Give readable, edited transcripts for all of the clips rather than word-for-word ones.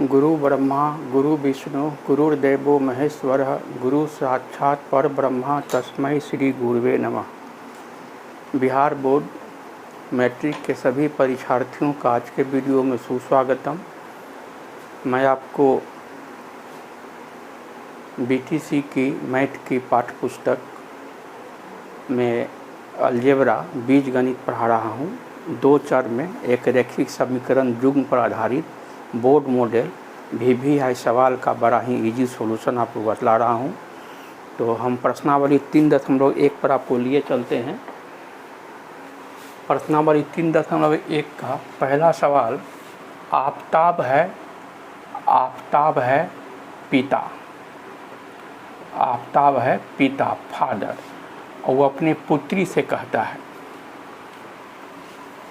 गुरु ब्रह्मा गुरु विष्णु गुरुर्देवो महेश्वरः गुरु साक्षात् परब्रह्म तस्मै श्री गुरुवे नमः। बिहार बोर्ड मैट्रिक के सभी परीक्षार्थियों का आज के वीडियो में सुस्वागतम। मैं आपको बीटीसी की मैथ की पाठ्य पुस्तक में अलजेब्रा बीज गणित पढ़ा रहा हूँ। 2 चर में एक रैखिक समीकरण युग्म पर आधारित बोर्ड मॉडल VVI सवाल का बड़ा ही इजी सॉल्यूशन आपको बतला रहा हूँ। तो हम प्रश्नावली 3.1 पर आपको लिए चलते हैं। प्रश्नावली 3.1 का पहला सवाल, आफताब है पिता, आफताब है पिता फादर, और वो अपनी पुत्री से कहता है,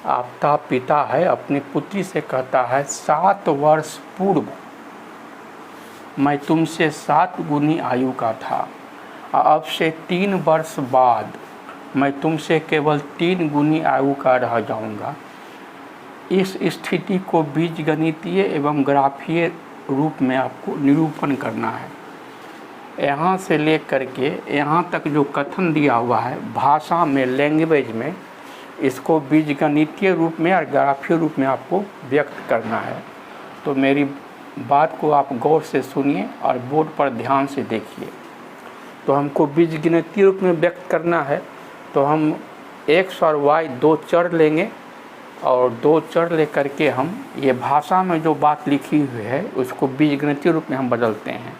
आफताब पिता है अपनी पुत्री से कहता है 7 वर्ष पूर्व मैं तुमसे 7 गुनी आयु का था, अब से 3 वर्ष बाद मैं तुमसे केवल 3 गुनी आयु का रह जाऊंगा। इस स्थिति को बीजगणितीय एवं ग्राफीय रूप में आपको निरूपण करना है। यहाँ से लेकर के यहाँ तक जो कथन दिया हुआ है भाषा में, लैंग्वेज में, इसको बीजगणितीय रूप में और ग्राफीय रूप में आपको व्यक्त करना है। तो मेरी बात को आप गौर से सुनिए और बोर्ड पर ध्यान से देखिए। तो हमको बीजगणितीय रूप में व्यक्त करना है, तो हम x और y 2 चर लेंगे और 2 चर लेकर के हम ये भाषा में जो बात लिखी हुई है उसको बीजगणितीय रूप में हम बदलते हैं।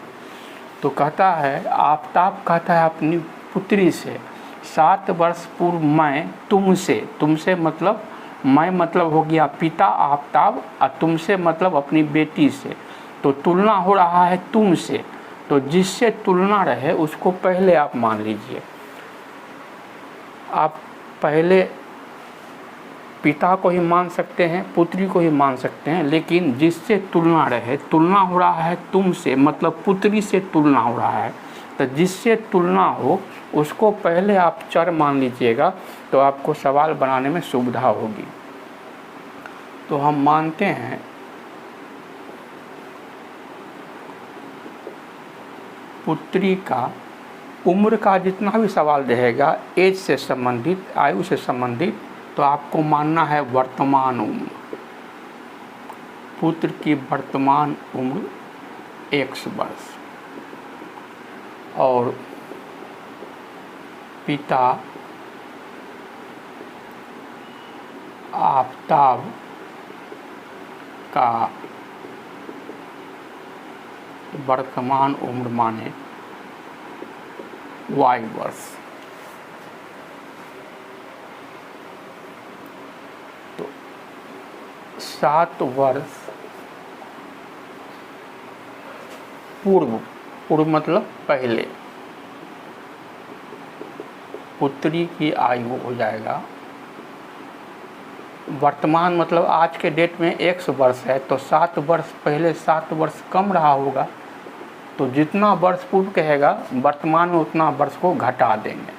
तो कहता है, आफताब कहता है अपनी पुत्री से 7 वर्ष पूर्व मैं तुमसे मतलब मैं मतलब हो गया पिता आफताब, और तुमसे मतलब अपनी बेटी से। तो तुलना हो रहा है तुमसे, तो जिससे तुलना रहे उसको पहले आप मान लीजिए। आप पहले पिता को ही मान सकते हैं, पुत्री को ही मान सकते हैं, लेकिन जिससे तुलना रहे, तुलना हो रहा है तुमसे मतलब पुत्री से तुलना हो रहा है, तो जिससे तुलना हो उसको पहले आप चर मान लीजिएगा, तो आपको सवाल बनाने में सुविधा होगी। तो हम मानते हैं पुत्री का उम्र का जितना भी सवाल रहेगा एज से संबंधित, आयु से संबंधित, तो आपको मानना है वर्तमान उम्र। पुत्र की वर्तमान उम्र x वर्ष और पिता आफताब का वर्तमान उम्र माने y वर्ष। तो 7 वर्ष पूर्व मतलब पहले पुत्री की आयु हो जाएगा। वर्तमान मतलब आज के डेट में x वर्ष है, तो 7 वर्ष पहले 7 वर्ष कम रहा होगा, तो जितना वर्ष पूर्व कहेगा वर्तमान में उतना वर्ष को घटा देंगे।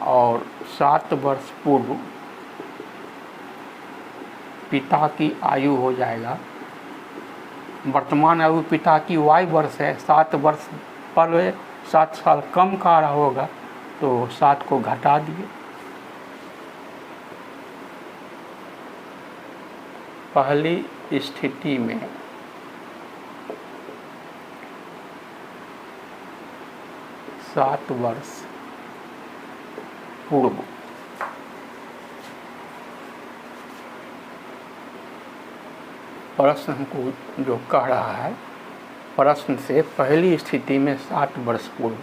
और 7 वर्ष पूर्व पिता की आयु हो जाएगा, वर्तमान आयु पिता की y वर्ष है, 7 वर्ष पहले 7 साल कम का रहा होगा, तो 7 को घटा दिए। पहली स्थिति में सात वर्ष पूर्व प्रश्न हमको जो कह रहा है, प्रश्न से पहली स्थिति में 7 वर्ष पूर्व,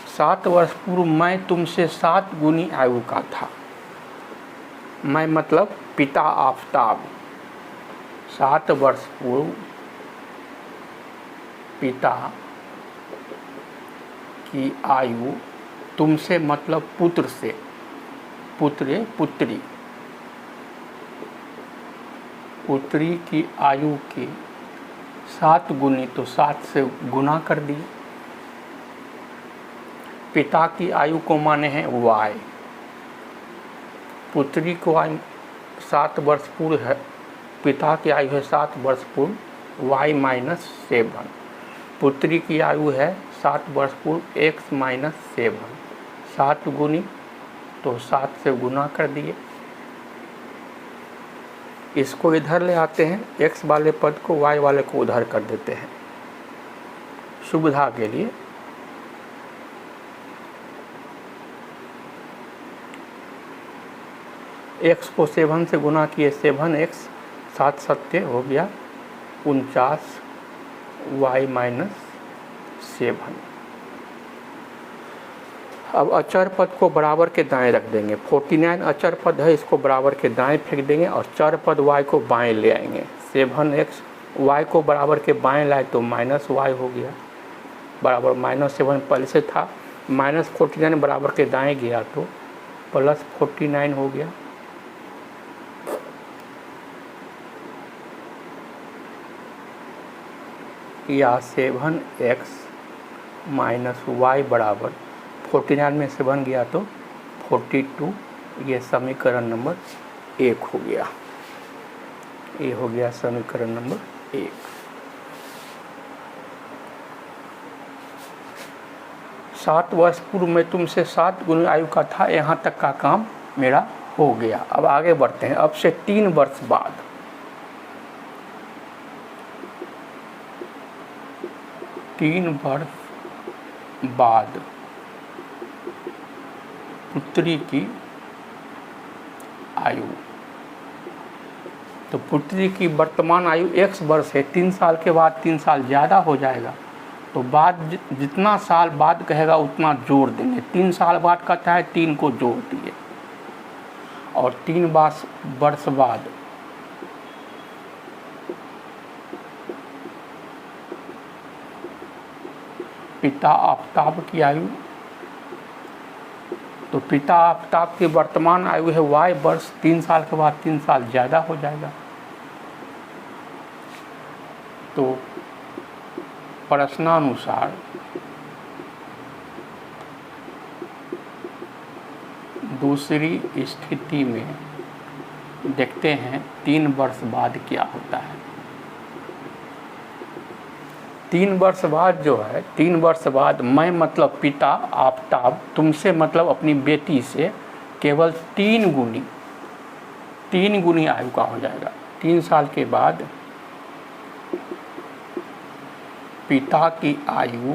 7 वर्ष पूर्व मैं तुमसे 7 गुनी आयु का था। मैं मतलब पिता आफताब 7 वर्ष पूर्व पिता की आयु तुमसे मतलब पुत्र से, पुत्री की आयु की 7 गुनी, तो 7 से गुना कर दिए। पिता की आयु को माने हैं y, पुत्री को आयु 7 वर्ष पूर्व है, पिता की आयु है 7 वर्ष पूर्व, y माइनस 7। पुत्री की आयु है 7 वर्ष पूर्व x माइनस 7। 7 गुनी तो 7 से गुना कर दिए। इसको इधर ले आते हैं, x वाले पद को y वाले को उधर कर देते हैं सुविधा के लिए। x को 7 से गुना किए, 7x 7 सत्य हो गया 49 y माइनस 7। अब अचर पद को बराबर के दाएं रख देंगे। 49 अचर पद है, इसको बराबर के दाएं फेंक देंगे और चर पद y को बाएं ले आएंगे। 7x y को बराबर के बाएं लाए तो माइनस y हो गया, बराबर -7 पहले से था। -49 बराबर के दाएं गया तो +49 हो गया। या 7x माइनस y बराबर 49 में 7 गया तो 42। ये समीकरण नंबर 1 हो गया। ये हो गया समीकरण नंबर 1। सात वर्ष पूर्व में तुमसे 7 गुनी आयु का था। यहाँ तक का काम मेरा हो गया। अब आगे बढ़ते हैं। अब से 3 वर्ष बाद, पुत्री की आयु, तो पुत्री की वर्तमान आयु x वर्ष है। 3 साल के बाद 3 साल ज़्यादा हो जाएगा, तो बाद जितना साल बाद कहेगा उतना जोड़ देंगे। 3 साल बाद कहता है 3 को जोड़ दिए, और 3 वर्ष बाद पिता आफ्ताब की आयु, तो पिता आफ्ताब की वर्तमान आयु है y वर्ष। 3 साल के बाद 3 साल ज़्यादा हो जाएगा, तो प्रश्नानुसार दूसरी स्थिति में देखते हैं 3 वर्ष बाद क्या होता है। 3 वर्ष बाद जो है, 3 वर्ष बाद मैं मतलब पिता आफ्ताब तुमसे मतलब अपनी बेटी से केवल 3 गुनी आयु का हो जाएगा। 3 साल के बाद पिता की आयु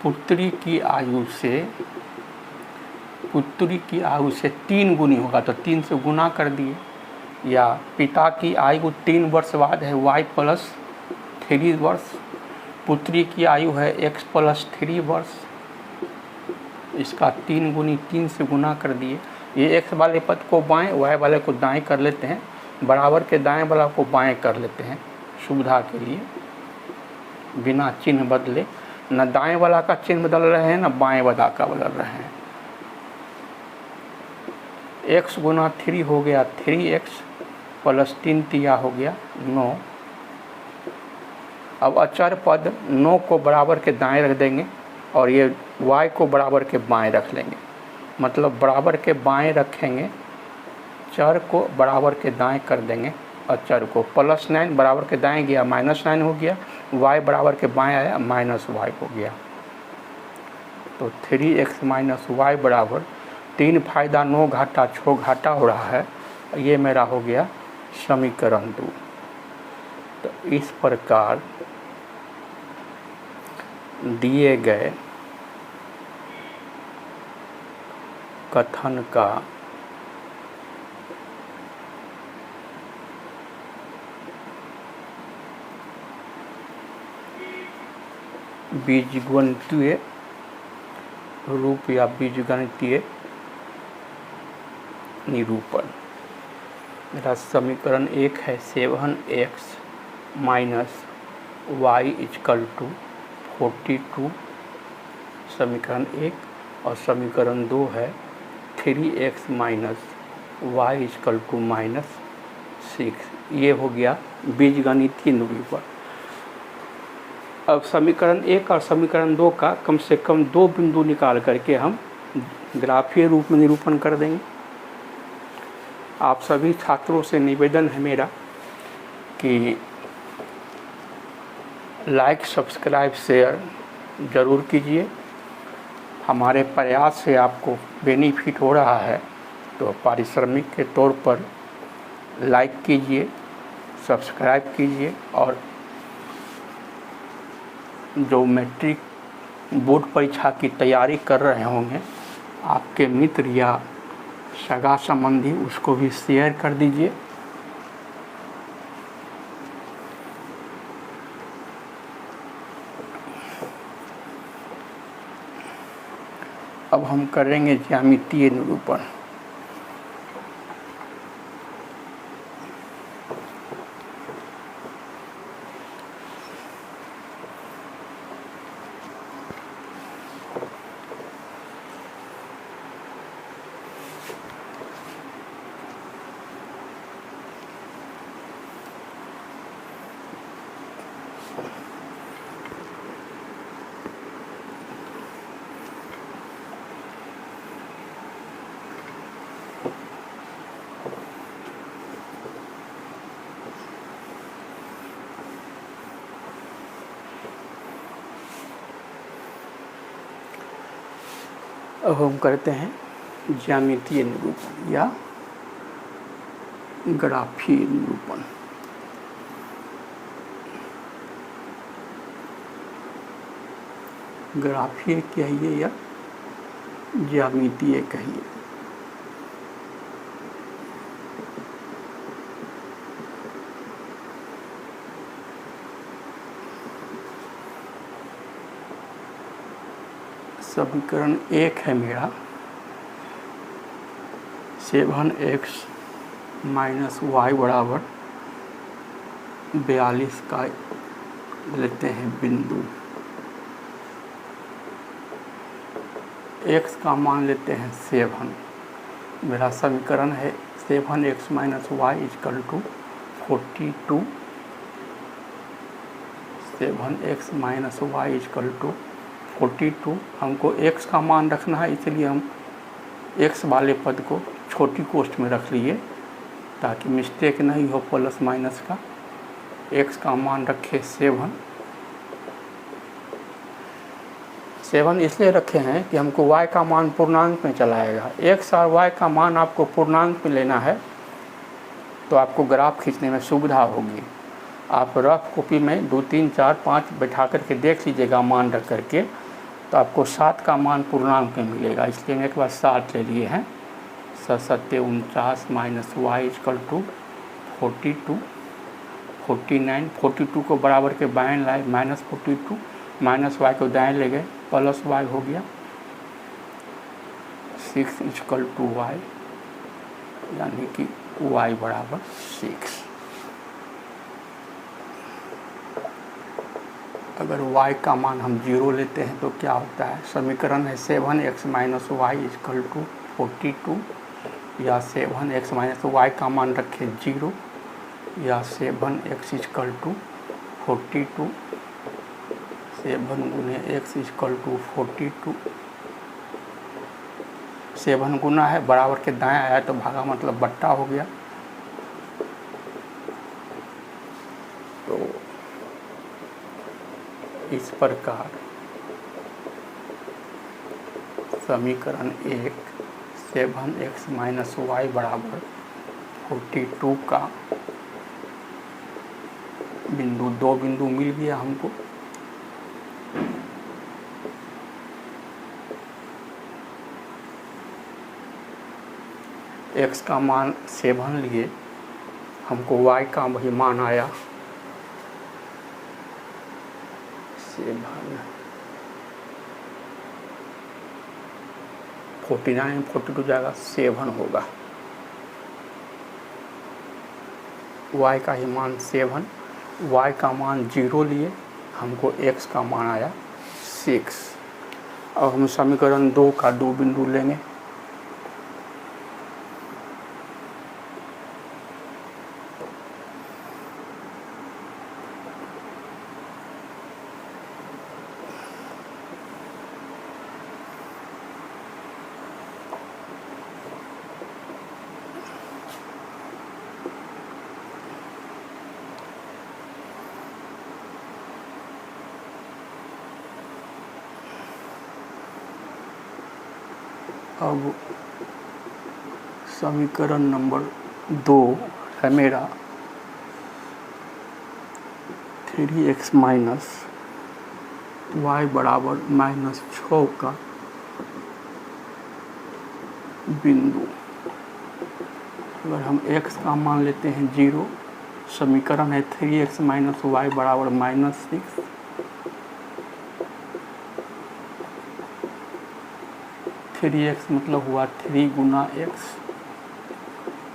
पुत्री की आयु से 3 गुनी होगा, तो 3 से गुना कर दिए। या पिता की आयु 3 वर्ष बाद है y प्लस 3 वर्ष, पुत्री की आयु है x प्लस 3 वर्ष। इसका 3 गुनी 3 से गुना कर दिए। ये x वाले पद को बाएं, y वाले को दाएं कर लेते हैं, बराबर के दाएं वाला को बाएं कर लेते हैं सुविधा के लिए, बिना चिन्ह बदले। न दाएं वाला का चिन्ह बदल रहे हैं, न बाएं वाला का बदल रहे हैं। x गुना 3 हो गया 3x प्लस 3 तिया हो गया 9। अब अचर पद 9 को बराबर के दाएं रख देंगे और ये y को बराबर के बाएं रख लेंगे। मतलब बराबर के बाएं रखेंगे, चर को बराबर के दाएं कर देंगे। अचर को +9 बराबर के दाएं गया -9 हो गया, y बराबर के बाएं आया -y हो गया। तो 3x माइनस y बराबर 3 फायदा 9 घाटा 6 घाटा हो रहा है। ये मेरा हो गया समीकरण 2। तो इस प्रकार दिए गए कथन का बीजगणितीय रूप या बीजगणितीय निरूपण। मेरा समीकरण 1 है 7x minus y equal to 42, समीकरण 1। और समीकरण 2 है 3x minus y equal to -6। ये हो गया बीजगणितीय निरूपण। अब समीकरण 1 और समीकरण 2 का कम से कम 2 बिंदु निकाल करके हम ग्राफीय रूप में निरूपण कर देंगे। आप सभी छात्रों से निवेदन है मेरा कि लाइक, सब्सक्राइब, शेयर ज़रूर कीजिए। हमारे प्रयास से आपको बेनिफिट हो रहा है तो पारिश्रमिक के तौर पर लाइक कीजिए, सब्सक्राइब कीजिए। और जो मैट्रिक बोर्ड परीक्षा की तैयारी कर रहे होंगे, आपके मित्र या सगा संबंधी, उसको भी शेयर कर दीजिए। अब हम करेंगे ज्यामितीय निरूपण। अब हम करते हैं ज्यामितीय निरूपण या ग्राफीय निरूपण। ग्राफीय कहिए या ज्यामितीय कहिए, समीकरण 1 है मेरा 7x - y बराबर 42 का लेते हैं बिंदु, x का मान लेते हैं 7। मेरा समीकरण है 7x - y = 42। 7x - y = 42। हमको x का मान रखना है, इसलिए हम x वाले पद को छोटी कोष्ठ में रख लिए ताकि मिस्टेक नहीं हो प्लस माइनस का। x का मान रखे 7 इसलिए रखे हैं कि हमको y का मान पूर्णांक में चला आएगा। x और y का मान आपको पूर्णांक में लेना है तो आपको ग्राफ खींचने में सुविधा होगी। आप रफ कॉपी में 2, 3, 4, 5 बैठा करके देख लीजिएगा मान रख करके, तो आपको 7 का मान पूर्णांक में मिलेगा। इसलिए हम एक बार 7 ले लिए हैं। 7 × 7 = 49 - y = 42। 49, 42 को बराबर के बाएं लाए -42, माइनस y को दाएं ले गए प्लस y हो गया। 6 = y, यानी कि y बराबर 6। अगर y का मान हम 0 लेते हैं तो क्या होता है? समीकरण है 7x - y = 42 या 7x - y का मान रखें 0 या 7x = 42। 7 × x = 42। 7 गुना है, बराबर के दाएं आया तो भागा मतलब बट्टा हो गया। तो इस प्रकार समीकरण 1 7x - y बराबर 42 का बिंदु, 2 बिंदु मिल गया हमको। x का मान 7 लिए, हमको y का वही मान आया 7। 49 42 जाएगा 7 होगा। y का ही मान 7, y का मान 0 लिए, हमको x का मान आया 6। अब हम समीकरण 2 का 2 बिंदु लेंगे। अब समीकरण नंबर 2 है मेरा 3x माइनस वाई बराबर -6 का बिंदु। अगर हम x का मान लेते हैं 0, समीकरण है 3x माइनस वाई बराबर -6, थ्री एक्स मतलब हुआ 3 गुना x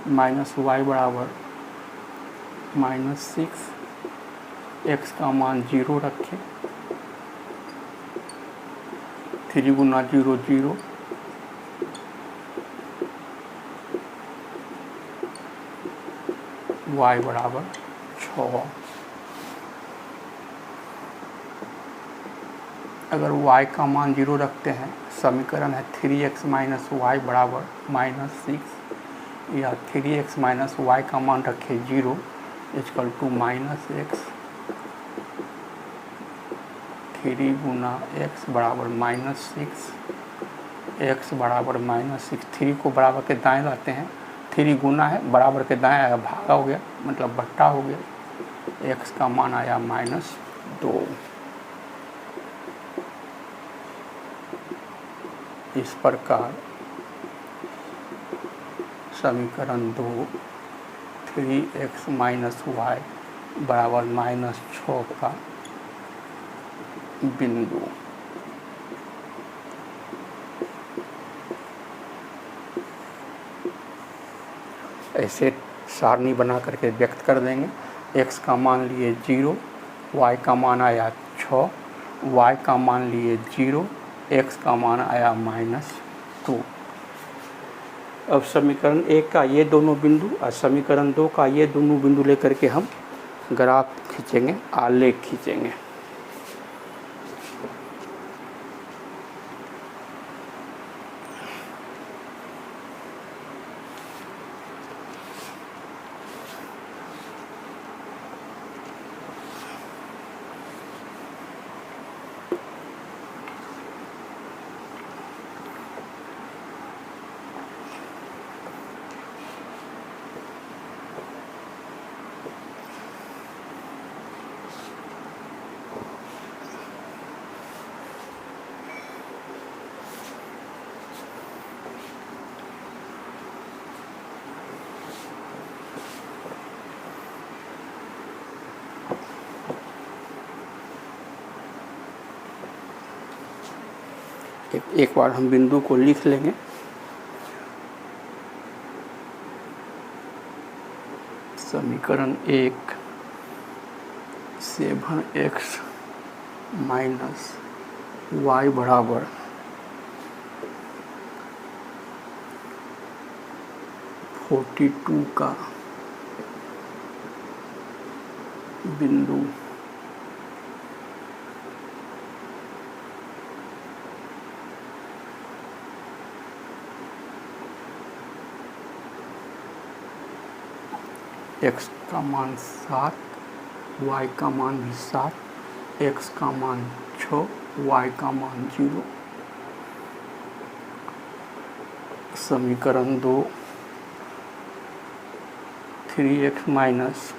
माइनस वाई बराबर -6, x का मान 0 रखें, 3 गुना 0 0, y बराबर 6। अगर y का मान 0 रखते हैं, समीकरण है 3x माइनस वाई बराबर -6, या 3x माइनस वाई का मान रखें 0 इक्वल टू -x, 3 गुना x बराबर -6, x बराबर -6, 3 को बराबर के दाएं लाते हैं, 3 गुना है, बराबर के दाएं आया, भागा हो गया मतलब बट्टा हो गया, x का मान आया -2। इस प्रकार समीकरण 2 3x माइनस वाई बराबर -6 का बिंदु। ऐसे सारणी बना करके व्यक्त कर देंगे। x का मान लिए 0, y का मान आया 6, y का मान लिए 0, x का मान आया -2। अब समीकरण 1 का ये दोनों बिंदु और समीकरण 2 का ये दोनों बिंदु लेकर के हम ग्राफ खींचेंगे, आलेख खींचेंगे। एक बार हम बिंदु को लिख लेंगे। समीकरण 1 7x माइनस वाई बराबर 42 का बिंदु। x का मान 7, y का मान भी 7, x का मान 6, y का मान 0। समीकरण 2 3x माइनस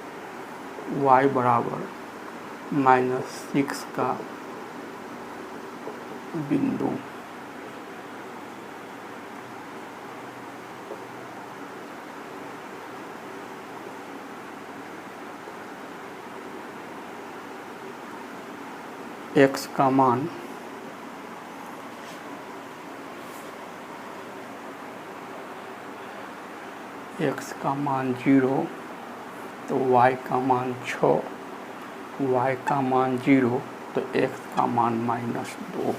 वाई बराबर -6 का बिंदु। x का मान x का मान 0, तो y का मान 6, y का मान 0, तो x का मान -2।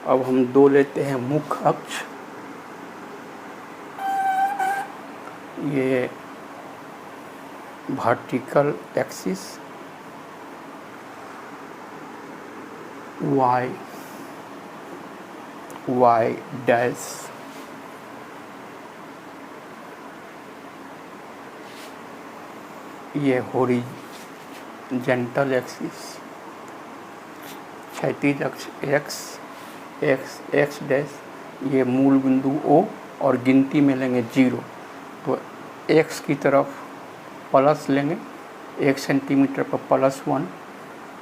अब हम 2 लेते हैं मुख्य अक्ष। ये vertical axis, y y dash ये हॉरिजॉन्टल एक्सिस, क्षैतिज अक्ष x डैश, ये मूल बिंदु O और गिनती में लेंगे 0। तो x की तरफ प्लस लेंगे 1 सेंटीमीटर पर +1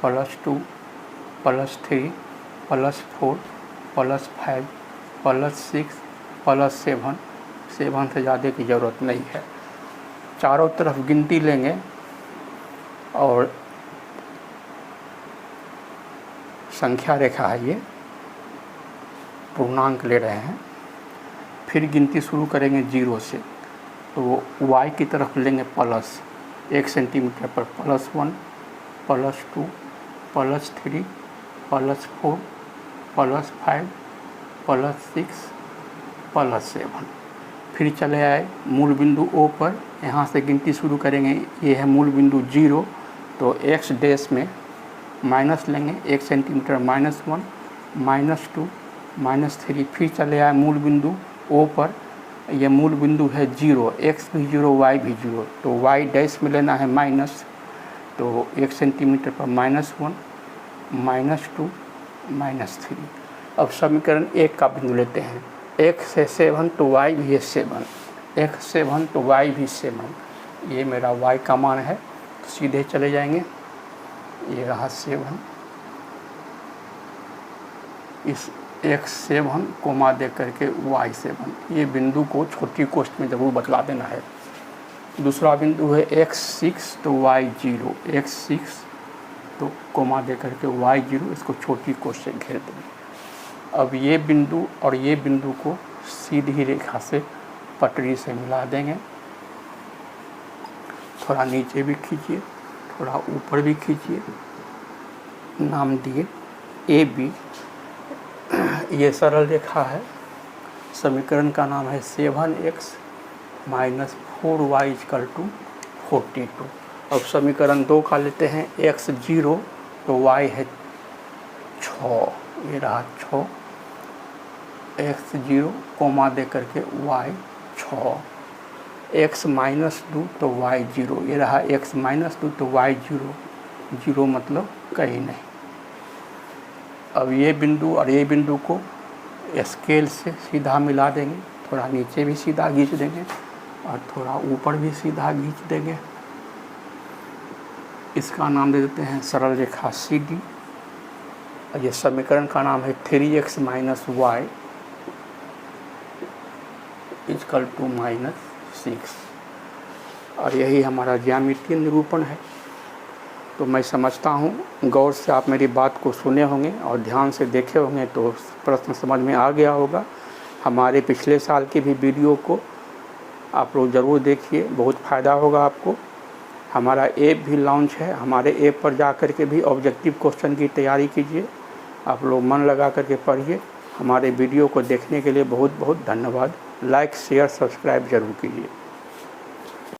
+2 +3 +4 +5 +6 +7, 7 से ज़्यादा की ज़रूरत नहीं है। चारों तरफ गिनती लेंगे और संख्या रेखा है, ये पूर्णांक ले रहे हैं। फिर गिनती शुरू करेंगे 0 से, तो y की तरफ लेंगे प्लस 1 सेंटीमीटर पर +1 +2 +3 +4 +5 +6 +7। फिर चले आए मूल बिंदु O पर, यहाँ से गिनती शुरू करेंगे। ये है मूल बिंदु 0, तो x डैश में माइनस लेंगे 1 सेंटीमीटर -1 -2 -3। फिर चले आए मूल बिंदु O पर, यह मूल बिंदु है 0, x भी 0 y भी 0, तो y डैश में लेना है माइनस, तो 1 सेंटीमीटर पर -1 -2 -3। अब समीकरण 1 का बिंदु लेते हैं। x से 7 तो y भी है 7, x 7 तो y भी 7, ये मेरा y का मान है। तो सीधे चले जाएंगे, ये रहा 7, इस x 7 कोमा दे करके y 7, ये बिंदु को छोटी कोष्ठ में ज़रूर बतला देना है। दूसरा बिंदु है x 6 तो y 0, x 6 तो कोमा दे करके y 0, इसको छोटी कोष्ठ से घेर देंगे। अब ये बिंदु और ये बिंदु को सीधी रेखा से पटरी से मिला देंगे। थोड़ा नीचे भी खींचिए, थोड़ा ऊपर भी खींचिए, नाम दिए AB। ये सरल रेखा है। समीकरण का नाम है 7x - 4y = 42। अब समीकरण 2 का लेते हैं। x 0 तो y है 6, ये रहा 6, x 0 कोमा दे करके y 6, x -2 तो y 0, ये रहा x -2 तो y 0, 0 मतलब कहीं नहीं। अब ये बिंदु और ये बिंदु को स्केल से सीधा मिला देंगे। थोड़ा नीचे भी सीधा खींच देंगे और थोड़ा ऊपर भी सीधा खींच देंगे। इसका नाम दे देते हैं सरल रेखा CD। ये समीकरण का नाम है 3x - y = -6, और यही हमारा ज्यामितीय निरूपण है। तो मैं समझता हूँ गौर से आप मेरी बात को सुने होंगे और ध्यान से देखे होंगे, तो प्रश्न समझ में आ गया होगा। हमारे पिछले साल की भी वीडियो को आप लोग ज़रूर देखिए, बहुत फ़ायदा होगा आपको। हमारा ऐप भी लॉन्च है, हमारे ऐप पर जा कर के भी ऑब्जेक्टिव क्वेश्चन की तैयारी कीजिए। आप लोग मन लगा करके पढ़िए। हमारे वीडियो को देखने के लिए बहुत बहुत धन्यवाद। लाइक शेयर सब्सक्राइब जरूर कीजिए।